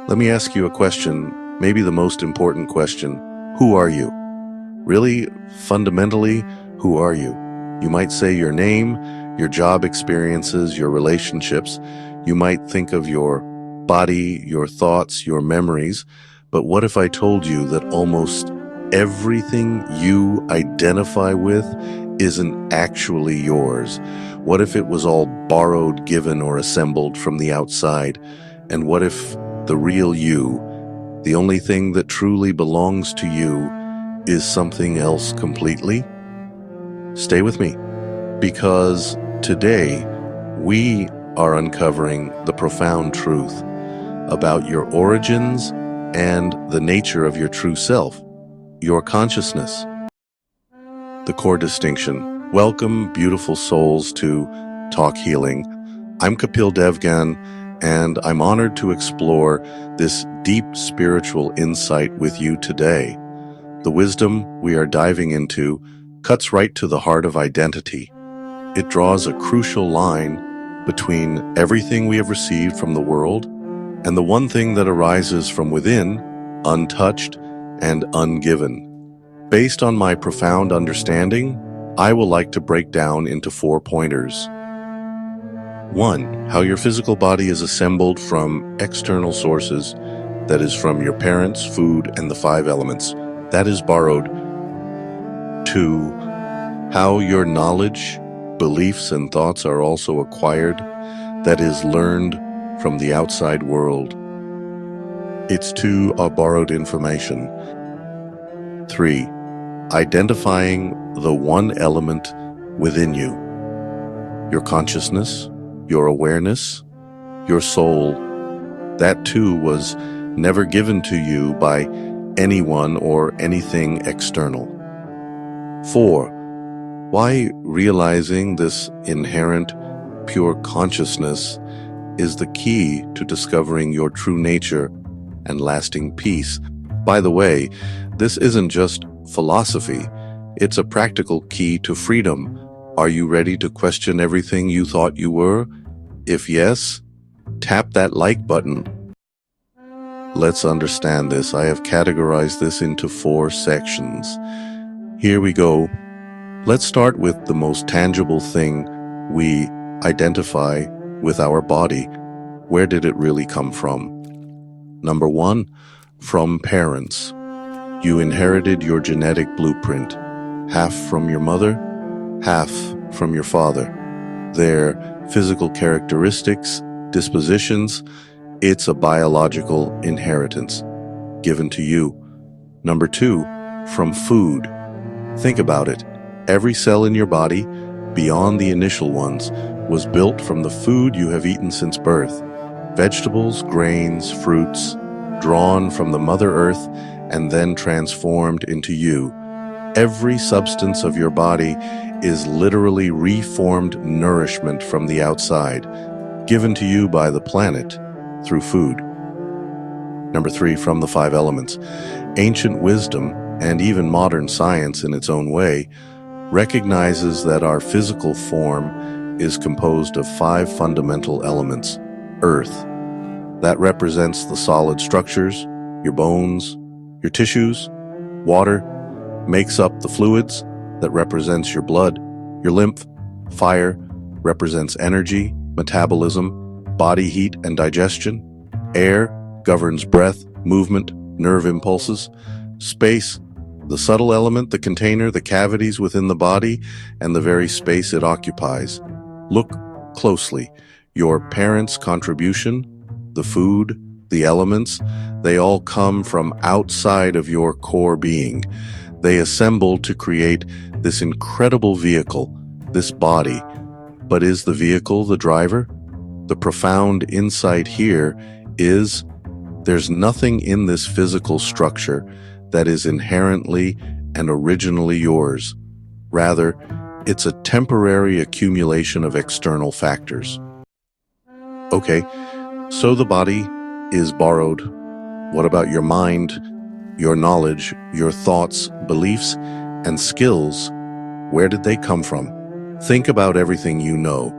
Let me ask you a question, maybe the most important question. Who are you? Really, fundamentally, who are you? You might say your name, your job experiences, your relationships. You might think of your body, your thoughts, your memories. But what if I told you that almost everything you identify with isn't actually yours? What if it was all borrowed, given, or assembled from the outside? And what if the real you, the only thing that truly belongs to you, is something else completely? Stay with me, because today we are uncovering the profound truth about your origins and the nature of your true self, your consciousness. The core distinction. Welcome, beautiful souls, to Talk Healing. I'm Kapil Devgan, and I'm honored to explore this deep spiritual insight with you today. The wisdom we are diving into cuts right to the heart of identity. It draws a crucial line between everything we have received from the world and the one thing that arises from within, untouched and ungiven. Based on my profound understanding, I will like to break down into 4 pointers. 1. How your physical body is assembled from external sources, that is, from your parents, food, and the 5 elements. That is borrowed. 2. How your knowledge, beliefs, and thoughts are also acquired, that is, learned from the outside world. It's 2. Borrowed information. 3. Identifying the one element within you. Your consciousness, your awareness, your soul. That too was never given to you by anyone or anything external. 4. Why realizing this inherent, pure consciousness is the key to discovering your true nature and lasting peace. By the way, this isn't just philosophy, it's a practical key to freedom. Are you ready to question everything you thought you were? If yes, tap that like button. Let's understand this. I have categorized this into 4 sections. Here we go. Let's start with the most tangible thing we identify with our body. Where did it really come from? Number 1, from parents. You inherited your genetic blueprint, half from your mother, half from your father. Their physical characteristics, dispositions, it's a biological inheritance given to you. Number 2, from food. Think about it. Every cell in your body, beyond the initial ones, was built from the food you have eaten since birth. Vegetables, grains, fruits, drawn from the Mother Earth and then transformed into you. Every substance of your body is literally reformed nourishment from the outside, given to you by the planet through food. Number 3, from the 5 elements. Ancient wisdom, and even modern science in its own way, recognizes that our physical form is composed of 5 fundamental elements. Earth. That represents the solid structures, your bones, your tissues. Water makes up the fluids. That represents your blood, your lymph. Fire represents energy, metabolism, body heat, and digestion. Air governs breath, movement, nerve impulses. Space, the subtle element, the container, the cavities within the body, and the very space it occupies. Look closely. Your parents' contribution, the food, the elements, they all come from outside of your core being. They assemble to create this incredible vehicle, this body. But is the vehicle the driver? The profound insight here is there's nothing in this physical structure that is inherently and originally yours. Rather, it's a temporary accumulation of external factors. Okay, so the body is borrowed. What about your mind, your knowledge, your thoughts, beliefs, and skills? Where did they come from? Think about everything you know.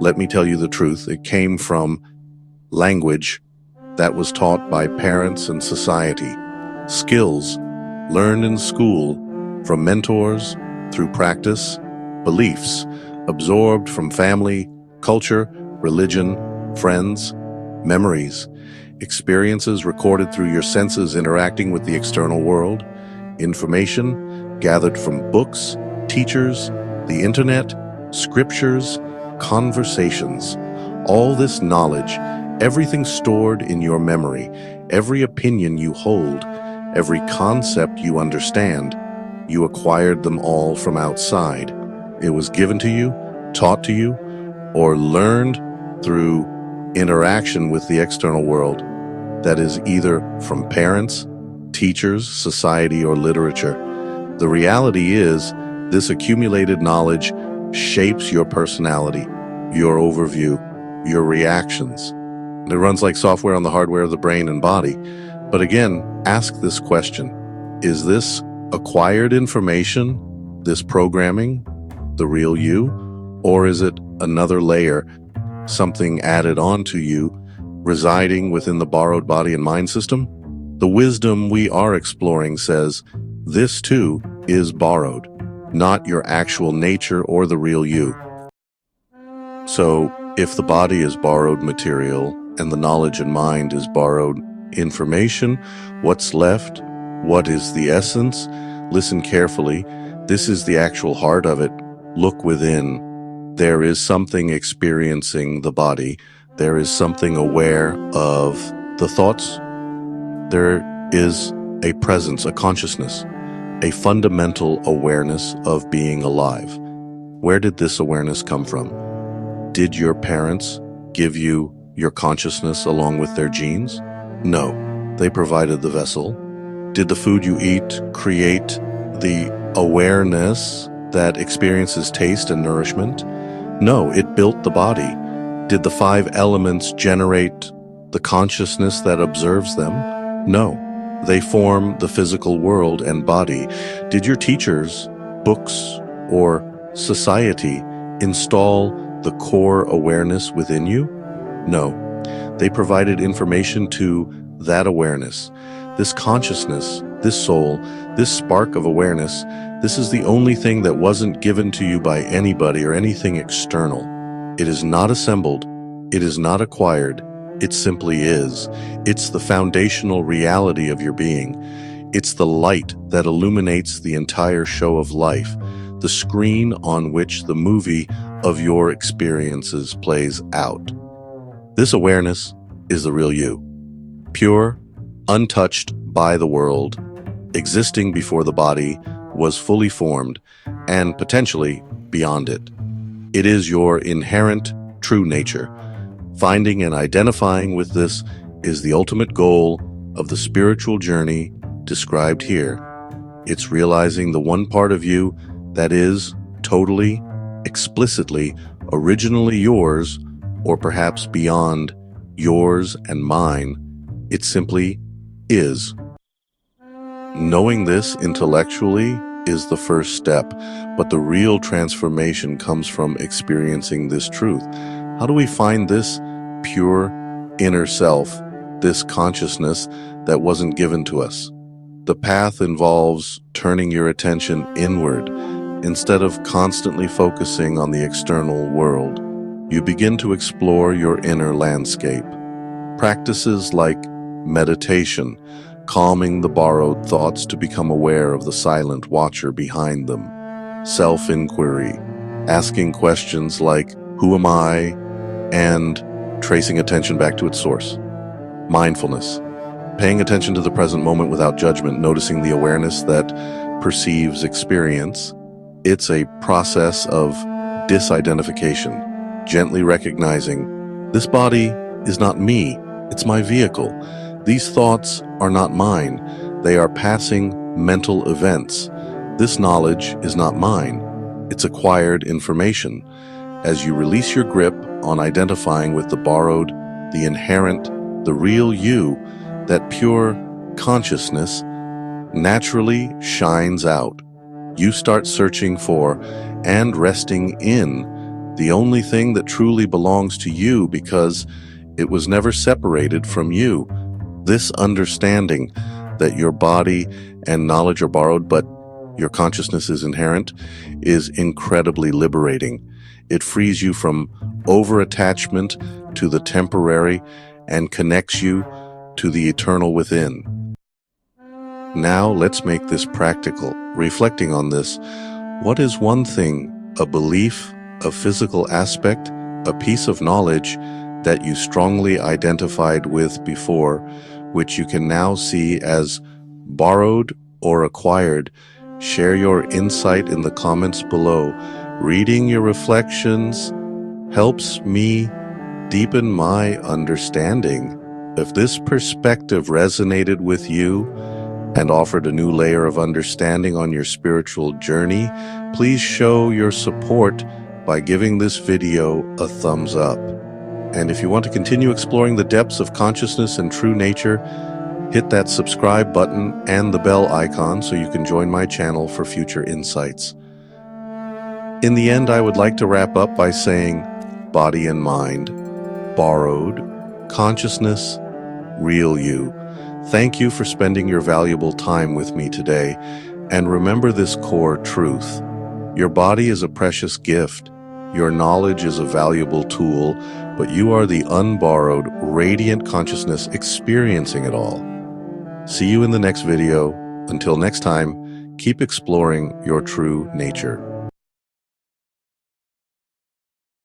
Let me tell you the truth. It came from language, that was taught by parents and society, skills learned in school from mentors through practice, beliefs absorbed from family, culture, religion, friends, memories, experiences recorded through your senses interacting with the external world, information gathered from books, teachers, the internet, scriptures, conversations. All this knowledge, everything stored in your memory, every opinion you hold, every concept you understand, you acquired them all from outside. It was given to you, taught to you, or learned through interaction with the external world. That is either from parents, teachers, society, or literature. The reality is, this accumulated knowledge shapes your personality, your overview, your reactions. It runs like software on the hardware of the brain and body. But again, ask this question. Is this acquired information, this programming, the real you? Or is it another layer, something added onto you, residing within the borrowed body and mind system? The wisdom we are exploring says, this too is borrowed, not your actual nature or the real you. So, if the body is borrowed material and the knowledge and mind is borrowed information, what's left? What is the essence? Listen carefully. This is the actual heart of it. Look within. There is something experiencing the body. There is something aware of the thoughts. There is a presence, a consciousness, a fundamental awareness of being alive. Where did this awareness come from? Did your parents give you your consciousness along with their genes? No, they provided the vessel. Did the food you eat create the awareness that experiences taste and nourishment? No, it built the body. Did the 5 elements generate the consciousness that observes them? No, they form the physical world and body. Did your teachers, books, or society install the core awareness within you? No, they provided information to that awareness. This consciousness, this soul, this spark of awareness, this is the only thing that wasn't given to you by anybody or anything external. It is not assembled. It is not acquired. It simply is. It's the foundational reality of your being. It's the light that illuminates the entire show of life, the screen on which the movie of your experiences plays out. This awareness is the real you, pure, untouched by the world, existing before the body was fully formed, and potentially beyond it. It is your inherent true nature. Finding and identifying with this is the ultimate goal of the spiritual journey described here. It's realizing the one part of you that is totally, explicitly, originally yours, or perhaps beyond yours and mine. It simply is. Knowing this intellectually is the first step, but the real transformation comes from experiencing this truth. How do we find this pure inner self, this consciousness that wasn't given to us? The path involves turning your attention inward instead of constantly focusing on the external world. You begin to explore your inner landscape. Practices like meditation, calming the borrowed thoughts to become aware of the silent watcher behind them. Self-inquiry, asking questions like, who am I? And tracing attention back to its source. Mindfulness, paying attention to the present moment without judgment, noticing the awareness that perceives experience. It's a process of disidentification, gently recognizing, this body is not me, it's my vehicle. These thoughts are not mine, they are passing mental events. This knowledge is not mine, it's acquired information. As you release your grip on identifying with the borrowed, the inherent, the real you, that pure consciousness naturally shines out. You start searching for and resting in the only thing that truly belongs to you, because It was never separated from you. This understanding that your body and knowledge are borrowed, but your consciousness is inherent, is incredibly liberating. It frees you from over-attachment to the temporary and connects you to the eternal within. Now let's make this practical. Reflecting on this, what is one thing, a belief, a physical aspect, a piece of knowledge that you strongly identified with before, which you can now see as borrowed or acquired? Share your insight in the comments below. Reading your reflections helps me deepen my understanding. If this perspective resonated with you and offered a new layer of understanding on your spiritual journey, please show your support by giving this video a thumbs up. And if you want to continue exploring the depths of consciousness and true nature, hit that subscribe button and the bell icon so you can join my channel for future insights. In the end, I would like to wrap up by saying, body and mind, borrowed, consciousness, real you. Thank you for spending your valuable time with me today, and remember this core truth. Your body is a precious gift. Your knowledge is a valuable tool, but you are the unborrowed, radiant consciousness experiencing it all. See you in the next video. Until next time, keep exploring your true nature.